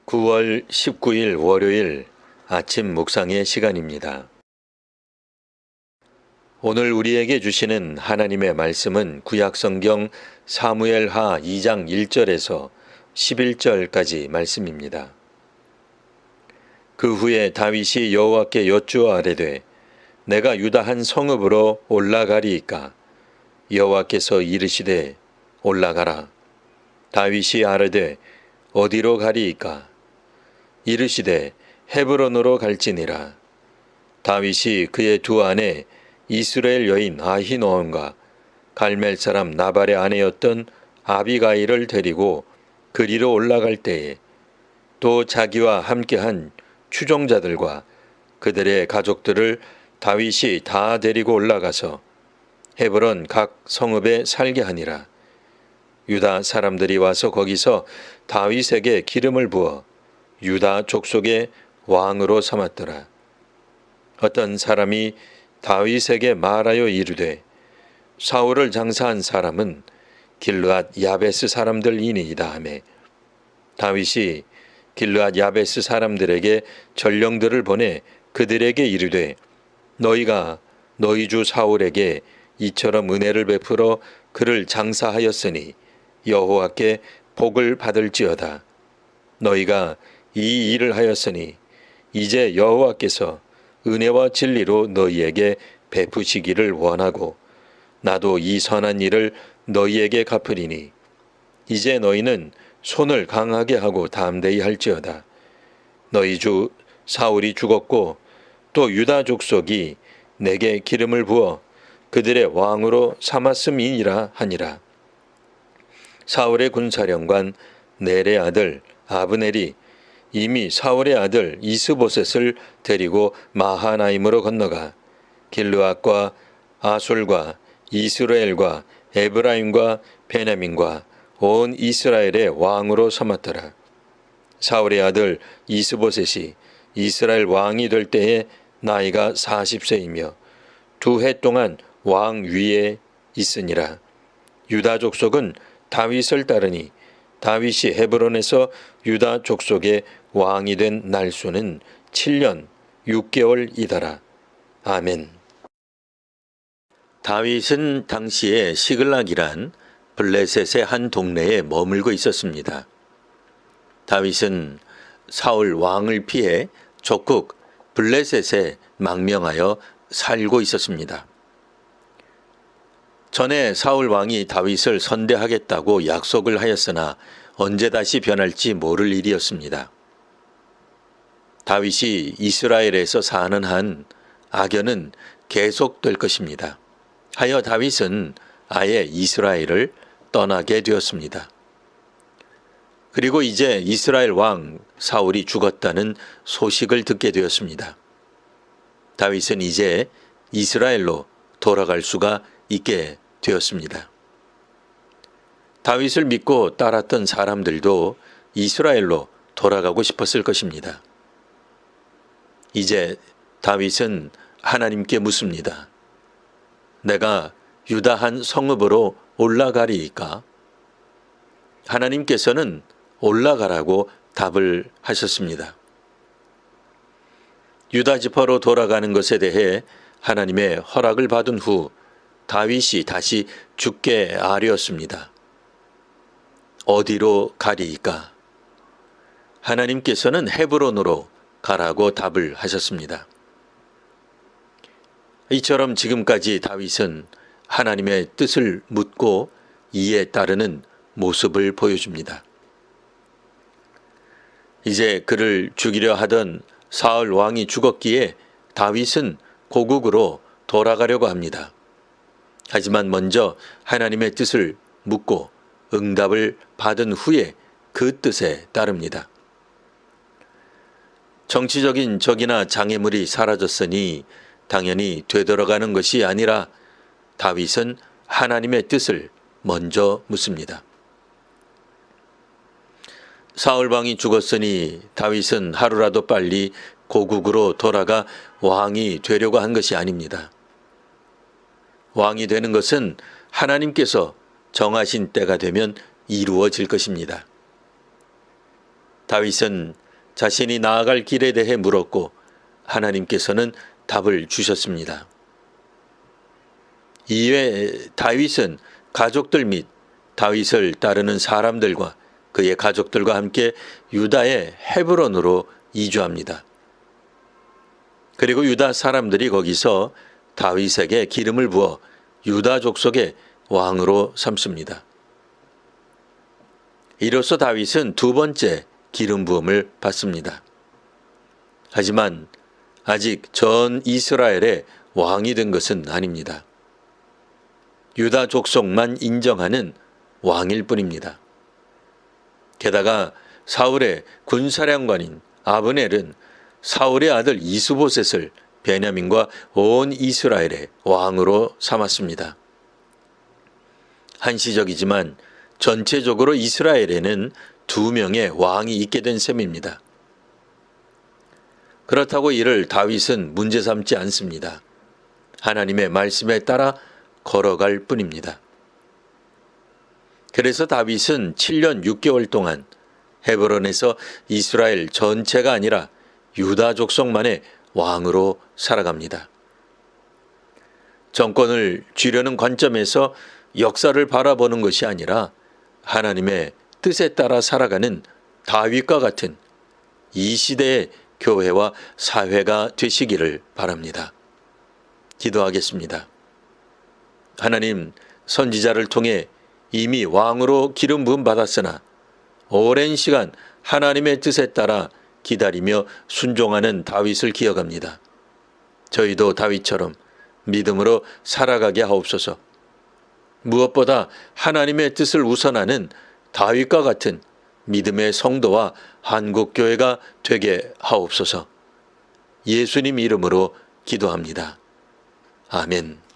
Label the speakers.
Speaker 1: 9월 19일 월요일 아침 묵상의 시간입니다. 오늘 우리에게 주시는 하나님의 말씀은 구약성경 사무엘하 2장 1절에서 11절까지 말씀입니다. 그 후에 다윗이 여호와께 여쭈어 아뢰되 내가 유다 한 성읍으로 올라가리이까 여호와께서 이르시되 올라가라. 다윗이 아뢰되 어디로 가리이까 이르시되 헤브론으로 갈지니라. 다윗이 그의 두 아내 이스라엘 여인 아히노함과 갈멜 사람 나발의 아내였던 아비가일을 데리고 그리로 올라갈 때에 또 자기와 함께한 추종자들과 그들의 가족들을 다윗이 다 데리고 올라가서 헤브론 각 성읍에 살게 하니라. 유다 사람들이 와서 거기서 다윗에게 기름을 부어 유다 족속의 왕으로 삼았더라. 어떤 사람이 다윗에게 말하여 이르되 사울을 장사한 사람은 길르앗 야베스 사람들이니이다 하매 다윗이 길르앗 야베스 사람들에게 전령들을 보내 그들에게 이르되 너희가 너희 주 사울에게 이처럼 은혜를 베풀어 그를 장사하였으니 여호와께 복을 받을지어다. 너희가 이 일을 하였으니 이제 여호와께서 은혜와 진리로 너희에게 베푸시기를 원하고 나도 이 선한 일을 너희에게 갚으리니 이제 너희는 손을 강하게 하고 담대히 할지어다. 너희 주 사울이 죽었고 또 유다 족속이 내게 기름을 부어 그들의 왕으로 삼았음이니라 하니라. 사울의 군사령관 넬의 아들 아브넬이 이미 사울의 아들 이스보셋을 데리고 마하나임으로 건너가 길르앗과 아술과 이스라엘과 에브라임과 베냐민과 온 이스라엘의 왕으로 삼았더라. 사울의 아들 이스보셋이 이스라엘 왕이 될 때에 나이가 40세이며 2해 동안 왕 위에 있으니라. 유다 족속은 다윗을 따르니 다윗이 헤브론에서 유다 족속의 왕이 된 날수는 7년 6개월이더라. 아멘. 다윗은 당시에 시글락이란 블레셋의 한 동네에 머물고 있었습니다. 다윗은 사울 왕을 피해 적국 블레셋에 망명하여 살고 있었습니다. 전에 사울 왕이 다윗을 선대하겠다고 약속을 하였으나 언제 다시 변할지 모를 일이었습니다. 다윗이 이스라엘에서 사는 한 악연은 계속될 것입니다. 하여 다윗은 아예 이스라엘을 떠나게 되었습니다. 그리고 이제 이스라엘 왕 사울이 죽었다는 소식을 듣게 되었습니다. 다윗은 이제 이스라엘로 돌아갈 수가 있게 되었습니다. 다윗을 믿고 따랐던 사람들도 이스라엘로 돌아가고 싶었을 것입니다. 이제 다윗은 하나님께 묻습니다. 내가 유다 한 성읍으로 올라가리이까? 하나님께서는 올라가라고 답을 하셨습니다. 유다 지파로 돌아가는 것에 대해 하나님의 허락을 받은 후 다윗이 다시 주께 아뢰었습니다. 어디로 가리이까? 하나님께서는 헤브론으로 가라고 답을 하셨습니다. 이처럼 지금까지 다윗은 하나님의 뜻을 묻고 이에 따르는 모습을 보여줍니다. 이제 그를 죽이려 하던 사울 왕이 죽었기에 다윗은 고국으로 돌아가려고 합니다. 하지만 먼저 하나님의 뜻을 묻고 응답을 받은 후에 그 뜻에 따릅니다. 정치적인 적이나 장애물이 사라졌으니 당연히 되돌아가는 것이 아니라 다윗은 하나님의 뜻을 먼저 묻습니다. 사울 왕이 죽었으니 다윗은 하루라도 빨리 고국으로 돌아가 왕이 되려고 한 것이 아닙니다. 왕이 되는 것은 하나님께서 정하신 때가 되면 이루어질 것입니다. 다윗은 자신이 나아갈 길에 대해 물었고 하나님께서는 답을 주셨습니다. 이외에 다윗은 가족들 및 다윗을 따르는 사람들과 그의 가족들과 함께 유다의 헤브론으로 이주합니다. 그리고 유다 사람들이 거기서 다윗에게 기름을 부어 유다 족속의 왕으로 삼습니다. 이로써 다윗은 두 번째 기름 부음을 받습니다. 하지만 아직 전 이스라엘의 왕이 된 것은 아닙니다. 유다 족속만 인정하는 왕일 뿐입니다. 게다가 사울의 군사령관인 아브넬은 사울의 아들 이스보셋을 베냐민과 온 이스라엘의 왕으로 삼았습니다. 한시적이지만 전체적으로 이스라엘에는 2명의 왕이 있게 된 셈입니다. 그렇다고 이를 다윗은 문제 삼지 않습니다. 하나님의 말씀에 따라 걸어갈 뿐입니다. 그래서 다윗은 7년 6개월 동안 헤브론에서 이스라엘 전체가 아니라 유다 족속만의 왕으로 살아갑니다. 정권을 쥐려는 관점에서 역사를 바라보는 것이 아니라 하나님의 뜻에 따라 살아가는 다윗과 같은 이 시대의 교회와 사회가 되시기를 바랍니다. 기도하겠습니다. 하나님, 선지자를 통해 이미 왕으로 기름 부음 받았으나 오랜 시간 하나님의 뜻에 따라 기다리며 순종하는 다윗을 기억합니다. 저희도 다윗처럼 믿음으로 살아가게 하옵소서. 무엇보다 하나님의 뜻을 우선하는 다윗과 같은 믿음의 성도와 한국교회가 되게 하옵소서. 예수님 이름으로 기도합니다. 아멘.